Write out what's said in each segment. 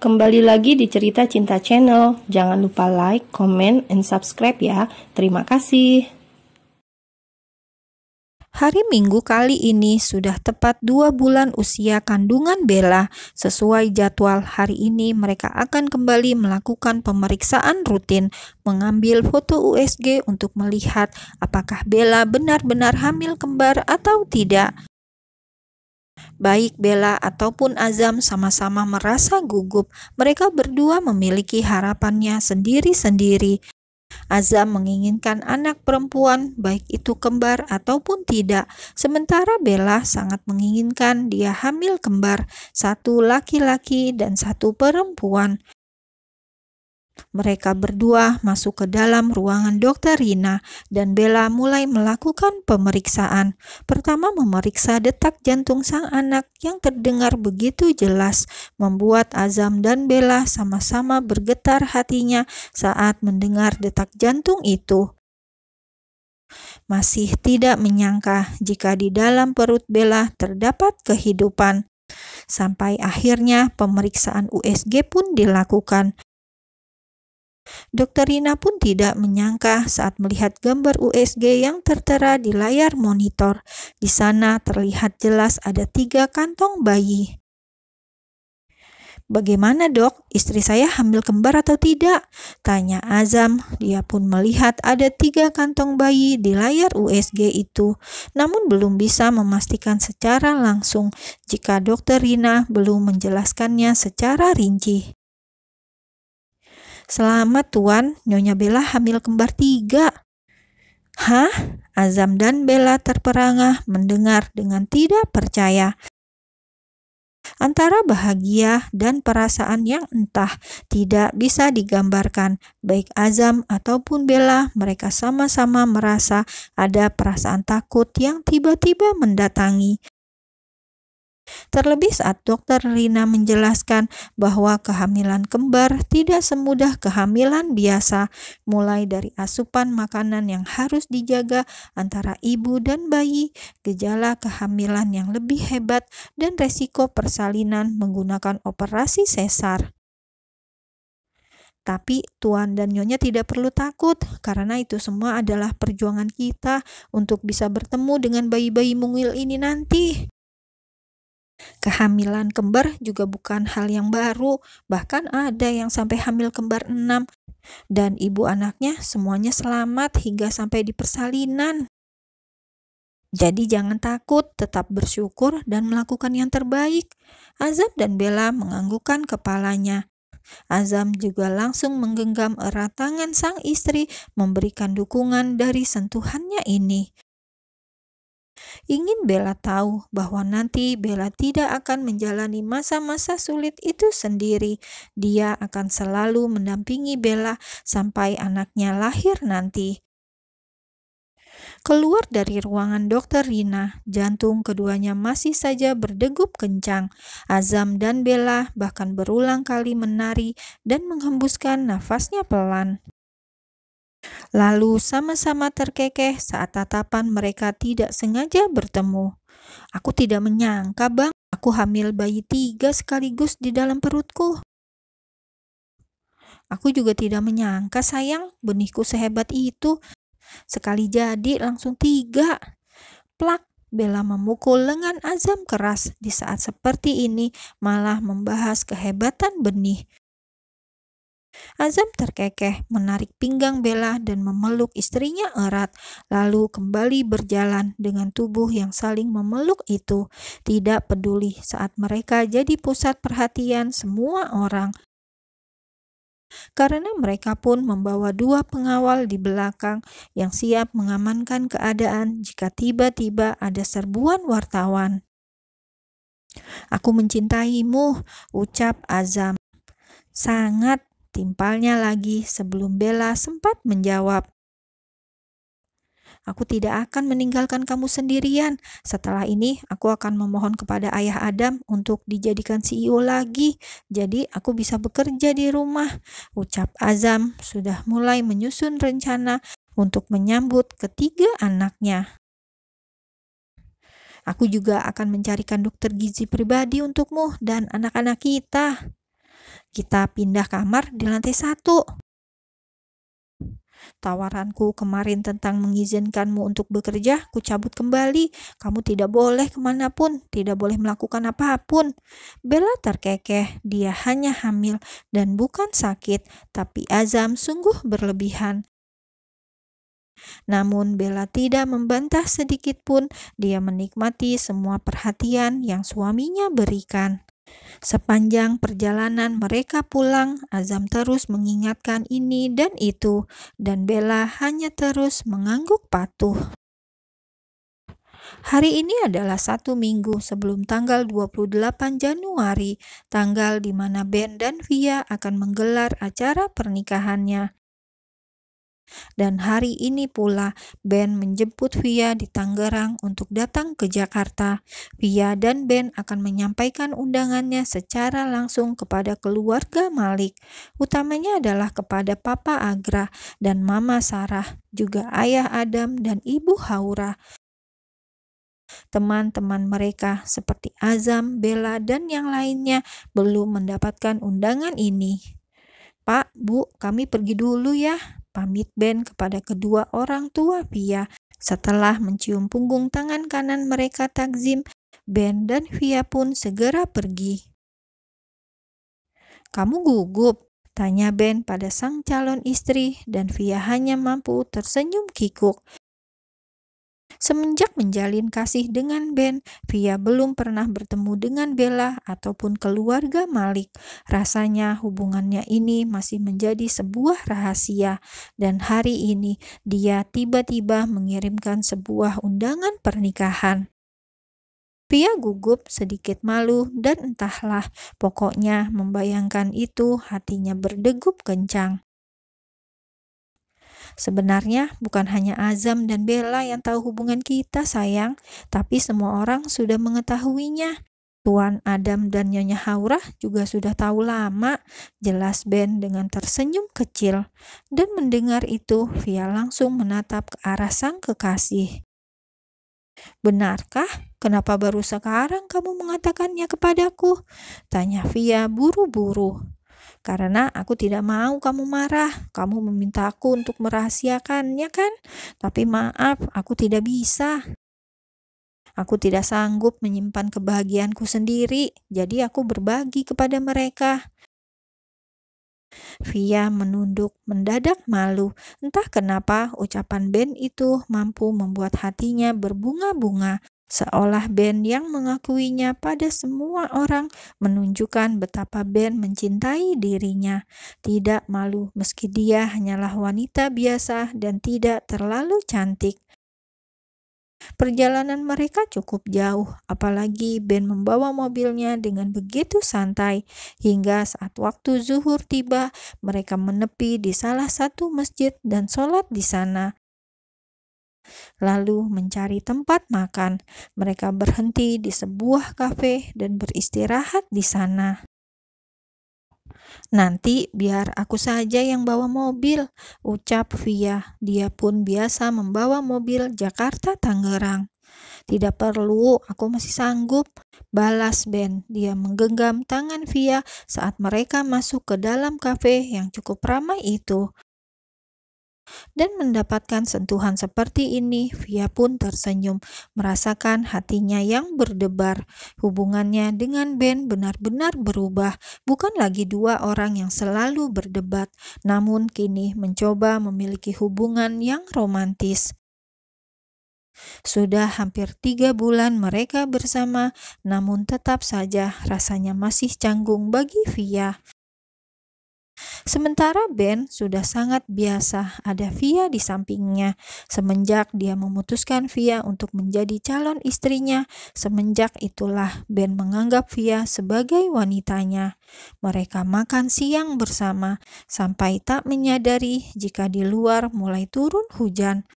Kembali lagi di Cerita Cinta Channel. Jangan lupa like, comment, and subscribe ya. Terima kasih. Hari Minggu kali ini sudah tepat 2 bulan usia kandungan Bella. Sesuai jadwal, hari ini mereka akan kembali melakukan pemeriksaan rutin, mengambil foto USG untuk melihat apakah Bella benar-benar hamil kembar atau tidak. Baik Bella ataupun Azam sama-sama merasa gugup. Mereka berdua memiliki harapannya sendiri-sendiri. Azam menginginkan anak perempuan, baik itu kembar ataupun tidak. Sementara Bella sangat menginginkan dia hamil kembar, 1 laki-laki dan 1 perempuan. Mereka berdua masuk ke dalam ruangan Dokter Rina dan Bella mulai melakukan pemeriksaan. Pertama memeriksa detak jantung sang anak yang terdengar begitu jelas, membuat Azam dan Bella sama-sama bergetar hatinya saat mendengar detak jantung itu. Masih tidak menyangka jika di dalam perut Bella terdapat kehidupan. Sampai akhirnya pemeriksaan USG pun dilakukan. Dokter Rina pun tidak menyangka saat melihat gambar USG yang tertera di layar monitor. Di sana terlihat jelas ada 3 kantong bayi. "Bagaimana dok, istri saya hamil kembar atau tidak?" tanya Azam. Dia pun melihat ada 3 kantong bayi di layar USG itu, namun belum bisa memastikan secara langsung jika Dokter Rina belum menjelaskannya secara rinci. "Selamat Tuan, Nyonya Bella hamil kembar 3. "Hah?" Azam dan Bella terperangah mendengar dengan tidak percaya. Antara bahagia dan perasaan yang entah tidak bisa digambarkan. Baik Azam ataupun Bella, mereka sama-sama merasa ada perasaan takut yang tiba-tiba mendatangi. Terlebih saat Dokter Rina menjelaskan bahwa kehamilan kembar tidak semudah kehamilan biasa, mulai dari asupan makanan yang harus dijaga antara ibu dan bayi, gejala kehamilan yang lebih hebat, dan resiko persalinan menggunakan operasi sesar. Tapi Tuan dan Nyonya tidak perlu takut, karena itu semua adalah perjuangan kita untuk bisa bertemu dengan bayi-bayi mungil ini nanti. Kehamilan kembar juga bukan hal yang baru, bahkan ada yang sampai hamil kembar 6, dan ibu anaknya semuanya selamat hingga sampai di persalinan. Jadi jangan takut, tetap bersyukur dan melakukan yang terbaik. Azam dan Bella menganggukkan kepalanya. Azam juga langsung menggenggam erat tangan sang istri, memberikan dukungan dari sentuhannya ini. Ingin Bella tahu bahwa nanti Bella tidak akan menjalani masa-masa sulit itu sendiri. Dia akan selalu mendampingi Bella sampai anaknya lahir nanti. Keluar dari ruangan Dokter Rina, jantung keduanya masih saja berdegup kencang. Azam dan Bella bahkan berulang kali menari dan menghembuskan nafasnya pelan. Lalu sama-sama terkekeh saat tatapan mereka tidak sengaja bertemu. "Aku tidak menyangka, Bang. Aku hamil bayi 3 sekaligus di dalam perutku." "Aku juga tidak menyangka, sayang. Benihku sehebat itu. Sekali jadi langsung 3. Plak! Bella memukul lengan Azam keras. Di saat seperti ini malah membahas kehebatan benih. Azam terkekeh, menarik pinggang Bella dan memeluk istrinya erat, lalu kembali berjalan dengan tubuh yang saling memeluk itu, tidak peduli saat mereka jadi pusat perhatian semua orang. Karena mereka pun membawa 2 pengawal di belakang yang siap mengamankan keadaan jika tiba-tiba ada serbuan wartawan. "Aku mencintaimu," ucap Azam. "Sangat," timpalnya lagi sebelum Bella sempat menjawab. "Aku tidak akan meninggalkan kamu sendirian. Setelah ini aku akan memohon kepada Ayah Adam untuk dijadikan CEO lagi, jadi aku bisa bekerja di rumah," ucap Azam sudah mulai menyusun rencana untuk menyambut ketiga anaknya. "Aku juga akan mencarikan dokter gizi pribadi untukmu dan anak-anak kita." Kita pindah kamar di lantai 1. Tawaranku kemarin tentang mengizinkanmu untuk bekerja, kucabut kembali. Kamu tidak boleh kemanapun, tidak boleh melakukan apapun. Bella terkekeh, dia hanya hamil dan bukan sakit, tapi azam sungguh berlebihan. Namun Bella tidak membantah sedikit pun, dia menikmati semua perhatian yang suaminya berikan. Sepanjang perjalanan mereka pulang, Azam terus mengingatkan ini dan itu, dan Bella hanya terus mengangguk patuh. Hari ini adalah 1 minggu sebelum tanggal 28 Januari, tanggal di mana Ben dan Via akan menggelar acara pernikahannya. Dan hari ini pula Ben menjemput Via di Tangerang untuk datang ke Jakarta. Via dan Ben akan menyampaikan undangannya secara langsung kepada keluarga Malik. Utamanya adalah kepada Papa Agra dan Mama Sarah, juga Ayah Adam dan Ibu Haura. Teman-teman mereka seperti Azam, Bella, dan yang lainnya belum mendapatkan undangan ini. "Pak, Bu, kami pergi dulu ya," pamit Ben kepada kedua orang tua Via. Setelah mencium punggung tangan kanan mereka takzim, Ben dan Via pun segera pergi. "Kamu gugup?" tanya Ben pada sang calon istri, dan Via hanya mampu tersenyum kikuk. Semenjak menjalin kasih dengan Ben, Via belum pernah bertemu dengan Bella ataupun keluarga Malik. Rasanya hubungannya ini masih menjadi sebuah rahasia, dan hari ini dia tiba-tiba mengirimkan sebuah undangan pernikahan. Via gugup, sedikit malu, dan entahlah, pokoknya membayangkan itu hatinya berdegup kencang. "Sebenarnya bukan hanya Azam dan Bella yang tahu hubungan kita, sayang, tapi semua orang sudah mengetahuinya. Tuan Adam dan Nyonya Haura juga sudah tahu lama," jelas Ben dengan tersenyum kecil. Dan mendengar itu, Via langsung menatap ke arah sang kekasih. "Benarkah? Kenapa baru sekarang kamu mengatakannya kepadaku?" tanya Via buru-buru. "Karena aku tidak mau kamu marah. Kamu meminta aku untuk merahasiakannya kan? Tapi maaf, aku tidak bisa. Aku tidak sanggup menyimpan kebahagiaanku sendiri, jadi aku berbagi kepada mereka." Via menunduk, mendadak malu. Entah kenapa ucapan Ben itu mampu membuat hatinya berbunga-bunga. Seolah Ben yang mengakuinya pada semua orang menunjukkan betapa Ben mencintai dirinya. Tidak malu meski dia hanyalah wanita biasa dan tidak terlalu cantik. Perjalanan mereka cukup jauh, apalagi Ben membawa mobilnya dengan begitu santai. Hingga saat waktu zuhur tiba, mereka menepi di salah satu masjid dan sholat di sana. Lalu mencari tempat makan. Mereka berhenti di sebuah kafe dan beristirahat di sana. "Nanti biar aku saja yang bawa mobil," ucap Via. Dia pun biasa membawa mobil Jakarta Tangerang. "Tidak perlu, aku masih sanggup," balas Ben. Dia menggenggam tangan Via saat mereka masuk ke dalam kafe yang cukup ramai itu. Dan mendapatkan sentuhan seperti ini, Via pun tersenyum, merasakan hatinya yang berdebar. Hubungannya dengan Ben benar-benar berubah, bukan lagi dua orang yang selalu berdebat, namun kini mencoba memiliki hubungan yang romantis. Sudah hampir 3 bulan mereka bersama, namun tetap saja rasanya masih canggung bagi Via. Sementara Ben sudah sangat biasa ada Via di sampingnya. Semenjak dia memutuskan Via untuk menjadi calon istrinya, semenjak itulah Ben menganggap Via sebagai wanitanya. Mereka makan siang bersama, sampai tak menyadari jika di luar mulai turun hujan.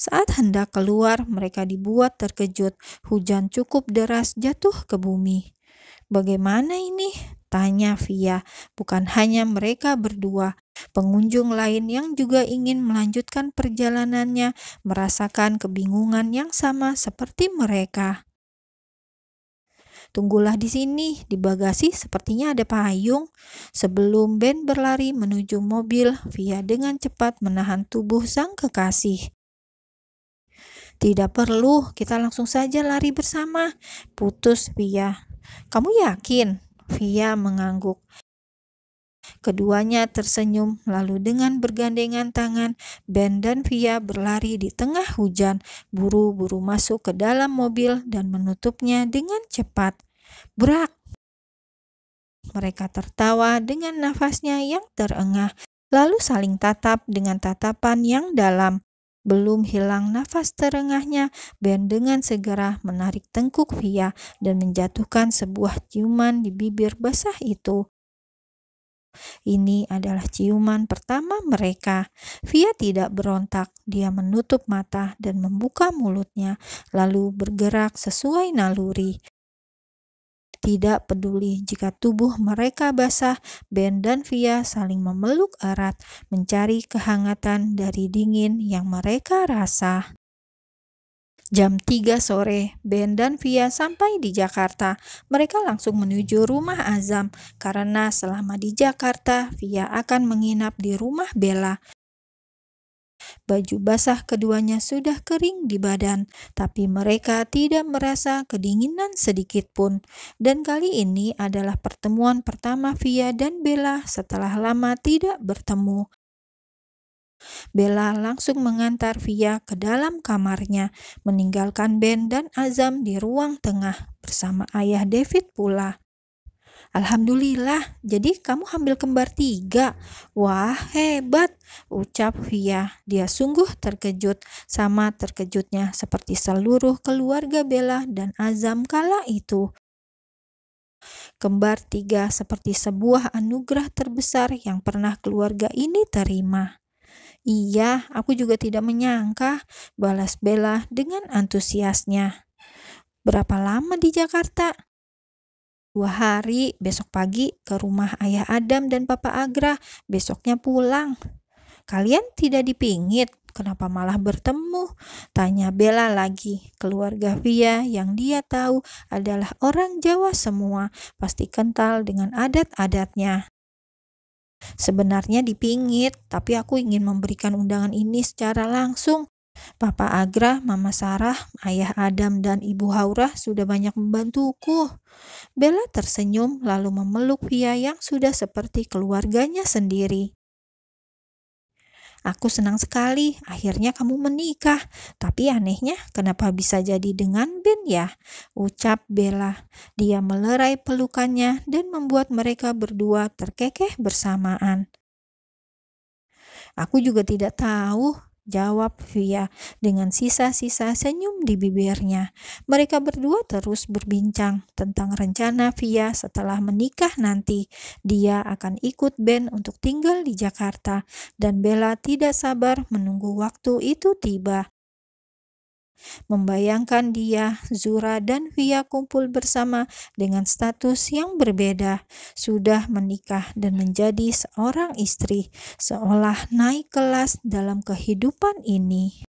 Saat hendak keluar, mereka dibuat terkejut. Hujan cukup deras jatuh ke bumi. "Bagaimana ini?" tanya Via. Bukan hanya mereka berdua, pengunjung lain yang juga ingin melanjutkan perjalanannya merasakan kebingungan yang sama seperti mereka. Tunggulah di sini, di bagasi sepertinya ada payung." Sebelum Ben berlari menuju mobil, Via dengan cepat menahan tubuh sang kekasih. "Tidak perlu, kita langsung saja lari bersama," putus Via. "Kamu yakin?" Via mengangguk. Keduanya tersenyum, lalu dengan bergandengan tangan, Ben dan Via berlari di tengah hujan, buru-buru masuk ke dalam mobil dan menutupnya dengan cepat. "Brak!" Mereka tertawa dengan nafasnya yang terengah, lalu saling tatap dengan tatapan yang dalam. Belum hilang nafas terengahnya, Ben dengan segera menarik tengkuk Via dan menjatuhkan sebuah ciuman di bibir basah itu. Ini adalah ciuman pertama mereka. Via tidak berontak, dia menutup mata dan membuka mulutnya, lalu bergerak sesuai naluri. Tidak peduli jika tubuh mereka basah, Ben dan Via saling memeluk erat, mencari kehangatan dari dingin yang mereka rasa. Jam 3 sore, Ben dan Via sampai di Jakarta. Mereka langsung menuju rumah Azam, karena selama di Jakarta, Via akan menginap di rumah Bella. Baju basah keduanya sudah kering di badan, tapi mereka tidak merasa kedinginan sedikit pun. Dan kali ini adalah pertemuan pertama Via dan Bella setelah lama tidak bertemu. Bella langsung mengantar Via ke dalam kamarnya, meninggalkan Ben dan Azam di ruang tengah bersama ayah David pula. "Alhamdulillah, jadi kamu hamil kembar 3. Wah, hebat," ucap Via. Dia sungguh terkejut, sama terkejutnya seperti seluruh keluarga Bella dan Azam kala itu. Kembar 3 seperti sebuah anugerah terbesar yang pernah keluarga ini terima. "Iya, aku juga tidak menyangka," balas Bella dengan antusiasnya. "Berapa lama di Jakarta?" 2 hari, besok pagi ke rumah ayah Adam dan papa Agra, besoknya pulang." "Kalian tidak dipingit, kenapa malah bertemu?" tanya Bella lagi. Keluarga Via yang dia tahu adalah orang Jawa semua, pasti kental dengan adat-adatnya. "Sebenarnya dipingit, tapi aku ingin memberikan undangan ini secara langsung. Papa Agra, Mama Sarah, Ayah Adam, dan Ibu Haura sudah banyak membantuku." Bella tersenyum lalu memeluk Via yang sudah seperti keluarganya sendiri. "Aku senang sekali akhirnya kamu menikah. Tapi anehnya kenapa bisa jadi dengan Ben ya?" ucap Bella. Dia melerai pelukannya dan membuat mereka berdua terkekeh bersamaan. "Aku juga tidak tahu," jawab Via dengan sisa-sisa senyum di bibirnya. Mereka berdua terus berbincang tentang rencana Via setelah menikah nanti. Dia akan ikut Ben untuk tinggal di Jakarta, dan Bella tidak sabar menunggu waktu itu tiba. Membayangkan dia, Zura, dan Via kumpul bersama dengan status yang berbeda, sudah menikah dan menjadi seorang istri, seolah naik kelas dalam kehidupan ini.